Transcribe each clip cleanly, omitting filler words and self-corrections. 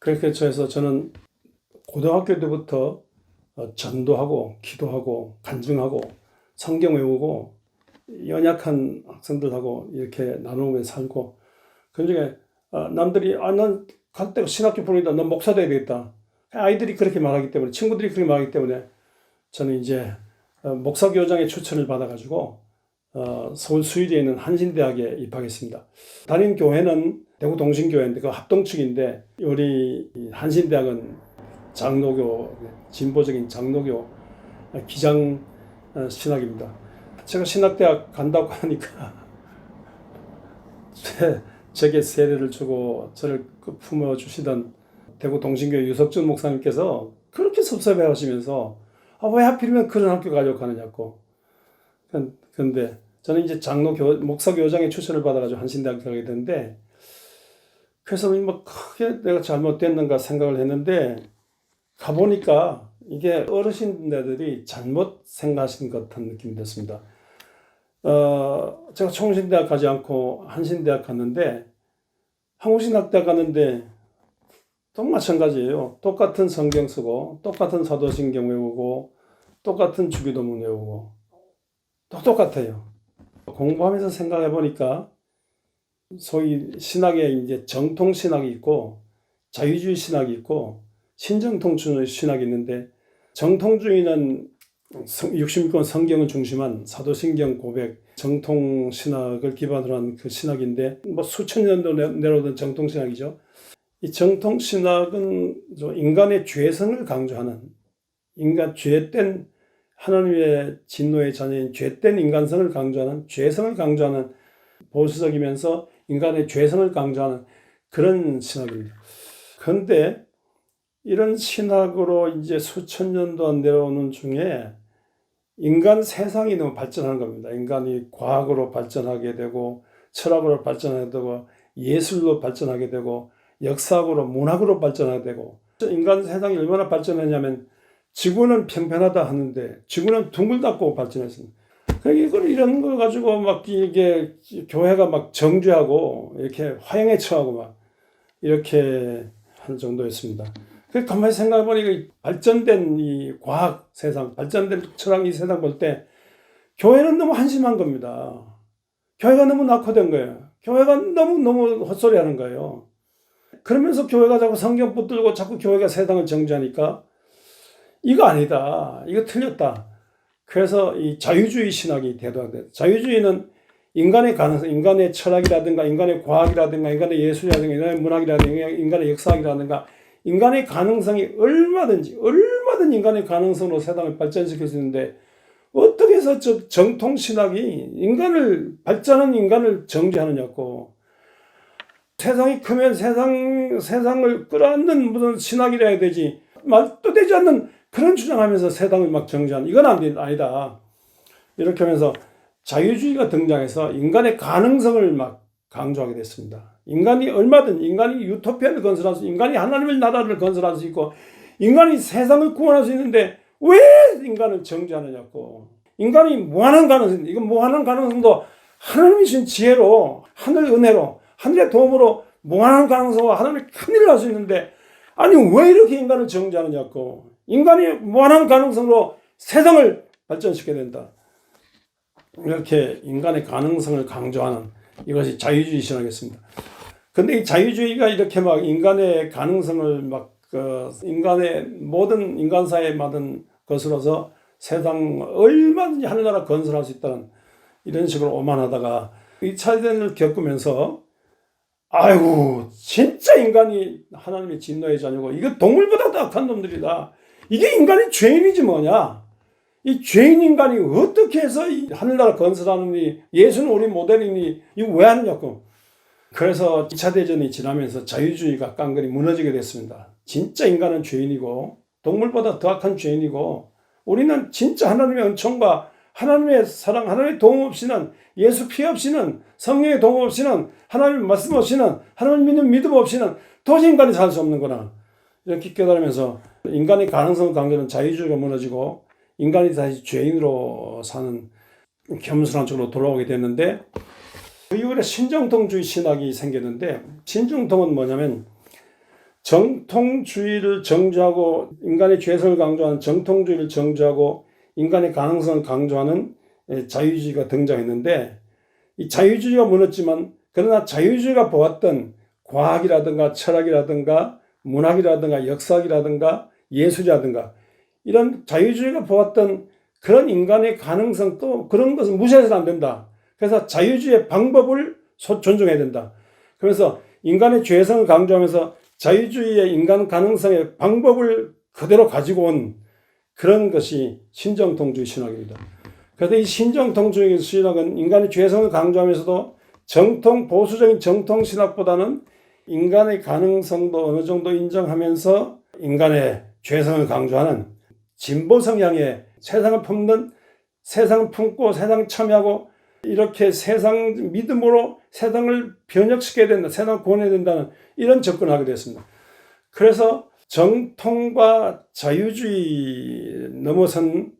그렇게 해서 저는 고등학교 때부터 전도하고 기도하고 간증하고 성경 외우고 연약한 학생들하고 이렇게 나누면서 살고, 그중에 남들이 넌 갈 때가 신학교 보내다 넌 목사 돼야 되겠다, 아이들이 그렇게 말하기 때문에, 친구들이 그렇게 말하기 때문에 저는 이제 목사 교장의 추천을 받아가지고 서울 수유리에 있는 한신대학에 입학했습니다. 다닌 교회는 대구 동신교회인데 그 합동측인데, 우리 한신대학은 장로교, 진보적인 장로교 기장 신학입니다. 제가 신학대학 간다고 하니까 제게 세례를 주고 저를 품어주시던 대구 동신교회 유석준 목사님께서 그렇게 섭섭해 하시면서 왜 하필이면 그런 학교 가려고 하느냐고. 그런데 저는 이제 목사 교장의 추천을 받아가지고 한신대학에 가게 됐는데, 그래서 뭐 크게 내가 잘못됐는가 생각을 했는데, 가보니까 이게 어르신들이 잘못 생각하신 것 같은 느낌이 들었습니다. 제가 총신대학 가지 않고 한신대학 갔는데, 한국신학대학 갔는데 또 마찬가지예요. 똑같은 성경 쓰고 똑같은 사도신경 외우고 똑같은 주기도문 외우고 똑같아요. 공부하면서 생각해 보니까 소위 신학에 이제 정통 신학이 있고 자유주의 신학이 있고 신정통주의 신학이 있는데, 정통주의는 66권 성경을 중심한 사도신경 고백 정통 신학을 기반으로 한 그 신학인데, 뭐 수천 년도 내려오던 정통 신학이죠. 이 정통 신학은 인간의 죄성을 강조하는, 인간 죄된 하나님의 진노의 자녀인 죄된 인간성을 강조하는, 죄성을 강조하는, 보수적이면서 인간의 죄성을 강조하는 그런 신학입니다. 그런데 이런 신학으로 이제 수천 년도 내려오는 중에 인간 세상이 너무 발전하는 겁니다. 인간이 과학으로 발전하게 되고 철학으로 발전하게 되고 예술로 발전하게 되고 역사학으로 문학으로 발전하게 되고, 인간 세상이 얼마나 발전했냐면 지구는 평평하다 하는데 지구는 둥글다고 발전했습니다. 그러니까 이런 거 가지고 막 이게 교회가 막 정죄하고 이렇게 화형에 처하고 막 이렇게 할 정도였습니다. 그 가만히 생각해보니까 발전된 이 과학 세상, 발전된 철학 이 세상 볼 때 교회는 너무 한심한 겁니다. 교회가 너무 낙후된 거예요. 교회가 너무 헛소리 하는 거예요. 그러면서 교회가 자꾸 성경 붙들고 자꾸 교회가 세상을 정죄하니까 이거 아니다, 이거 틀렸다. 그래서 이 자유주의 신학이 대두하게. 자유주의는 인간의 가능성, 인간의 철학이라든가 인간의 과학이라든가 인간의 예술이라든가 인간의 문학이라든가 인간의 역사학이라든가 인간의 가능성이 얼마든지 인간의 가능성으로 세상을 발전시킬 수 있는데, 어떻게 해서 정통 신학이 발전한 인간을 정죄하느냐고. 세상이 크면 세상을 끌어안는 무슨 신학이라 해야 되지, 말도 되지 않는 그런 주장하면서 세상을 막 정죄하는, 이건 아니다. 이렇게 하면서 자유주의가 등장해서 인간의 가능성을 막 강조하게 됐습니다. 인간이 유토피아를 건설할 수, 인간이 하나님의 나라를 건설할 수 있고, 인간이 세상을 구원할 수 있는데 왜 인간을 정죄하느냐고. 인간이 무한한 가능성, 이건 무한한 가능성도 하나님이 주신 지혜로, 하늘 은혜로, 하늘의 도움으로 무한한 가능성과 하나님의 큰일을 할 수 있는데, 아니 왜 이렇게 인간을 정죄하느냐고. 인간이 무한한 가능성으로 세상을 발전시켜야 된다. 이렇게 인간의 가능성을 강조하는 이것이 자유주의 신학이었습니다. 근데 이 자유주의가 이렇게 막 인간의 가능성을 인간의 모든 인간사에 받은 것으로서 세상 얼마든지 하늘나라 건설할 수 있다는 이런 식으로 오만하다가 2차 대전을 겪으면서 아이고 진짜 인간이 하나님의 진노의 자녀고 이거 동물보다 더 악한 놈들이다. 이게 인간의 죄인이지 뭐냐. 이 죄인 인간이 어떻게 해서 이 하늘나라 건설하느니, 예수는 우리 모델이니 이거 왜 하느냐고. 그래서 2차 대전이 지나면서 자유주의가 깡그리 무너지게 됐습니다. 진짜 인간은 죄인이고 동물보다 더 악한 죄인이고, 우리는 진짜 하나님의 은총과 하나님의 사랑, 하나님의 도움 없이는, 예수 피 없이는, 성령의 도움 없이는, 하나님의 말씀 없이는, 하나님 믿는 믿음 없이는 도저히 인간이 살 수 없는구나. 이렇게 깨달으면서 인간의 가능성을 강조하는 자유주의가 무너지고 인간이 다시 죄인으로 사는 겸손한 쪽으로 돌아오게 됐는데, 그 이후에 신정통주의 신학이 생겼는데, 신정통은 뭐냐면 정통주의를 정주하고 인간의 죄성을 강조하는 정통주의를 정주하고 인간의 가능성을 강조하는 자유주의가 등장했는데 이 자유주의가 무너졌지만 그러나 자유주의가 보았던 과학이라든가 철학이라든가 문학이라든가 역사학이라든가 예술이라든가 이런 자유주의가 보았던 그런 인간의 가능성 또 그런 것은 무시해서는 안 된다. 그래서 자유주의의 방법을 존중해야 된다. 그래서 인간의 죄성을 강조하면서 자유주의의 인간 가능성의 방법을 그대로 가지고 온 그런 것이 신정통주의 신학입니다. 그래서 이 신정통주의 신학은 인간의 죄성을 강조하면서도 보수적인 정통 신학보다는 인간의 가능성도 어느 정도 인정하면서 인간의 죄성을 강조하는 진보 성향의 세상을 품는, 세상을 품고 세상을 참여하고 이렇게 세상 믿음으로 세상을 변혁시켜야 된다, 세상을 구원해야 된다는 이런 접근을 하게 됐습니다. 그래서 정통과 자유주의 넘어선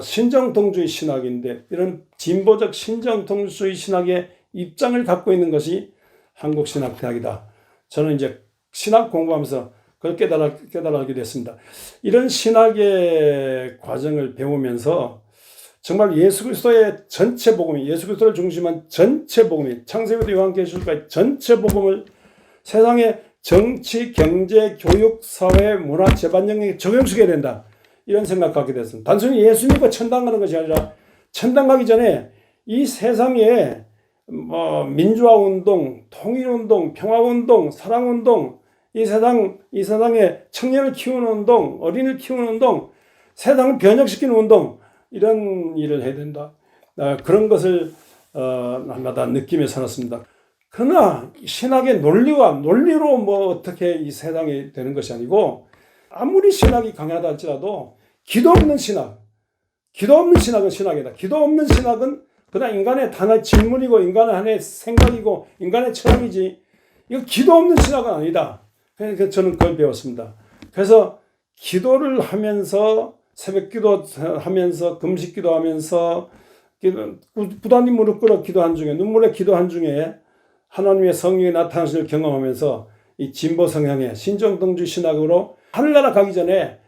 신정통주의 신학인데 이런 진보적 신정통주의 신학의 입장을 갖고 있는 것이 한국신학대학이다. 저는 이제 신학 공부하면서 그걸 깨달게 됐습니다. 이런 신학의 과정을 배우면서 정말 예수 그리스도의 전체 복음이, 예수 그리스도를 중심한 전체 복음이, 창세기부터 요한계시록까지 전체 복음을 세상의 정치, 경제, 교육, 사회, 문화, 재반 영역에 적용시켜야 된다. 이런 생각 갖게 됐습니다. 단순히 예수 믿고 천당 가는 것이 아니라 천당 가기 전에 이 세상에 민주화운동, 통일운동, 평화운동, 사랑운동, 이 세상에 청년을 키우는 운동, 어린이를 키우는 운동, 세상을 변혁시키는 운동, 이런 일을 해야 된다. 그런 것을 날마다 느끼며 살았습니다. 그러나 신학의 논리로 어떻게 이 세상이 되는 것이 아니고 아무리 신학이 강하다 할지라도 기도 없는 신학은 신학이다. 기도 없는 신학은 그냥 인간의 단의 질문이고 인간의 하나의 생각이고 인간의 철학이지 이거 기도 없는 신학은 아니다. 그래서 저는 그걸 배웠습니다. 그래서 기도를 하면서 새벽 기도하면서 금식 기도하면서 부단히 무릎 꿇어 기도한 중에 눈물에 기도한 중에 하나님의 성령이 나타나심을 경험하면서 이 진보 성향의 신정통주의 신학으로 하늘나라 가기 전에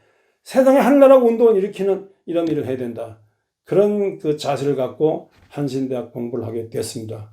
세상에 하늘나라 운동을 일으키는 이런 일을 해야 된다. 그런 그 자세를 갖고 한신대학 공부를 하게 됐습니다.